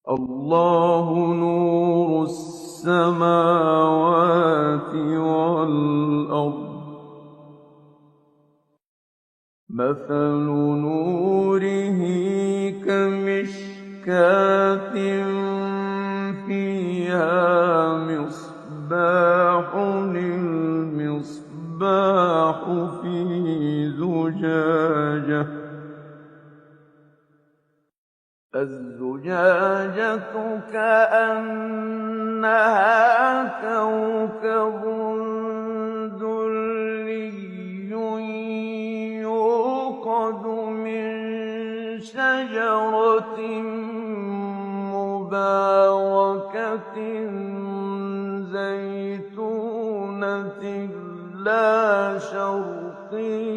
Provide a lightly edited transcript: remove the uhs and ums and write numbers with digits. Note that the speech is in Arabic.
اللَّهُ نُورُ السَّمَاوَاتِ وَالْأَرْضِ ۚ مَثَلُ نُورِهِ كَمِشْكَاةٍ فِيهَا مِصْبَاحٌ الْمِصْبَاحُ فِي زُجَاجَةٍ ۖ الزُّجَاجَةُ كَأَنَّهَا كَوْكَبٌ دُرِّيٌّ يُوقَدُ مِن شَجَرَةٍ مُّبَارَكَةٍ زَيْتُونَةٍ لَّا شَرْقِيَّةٍ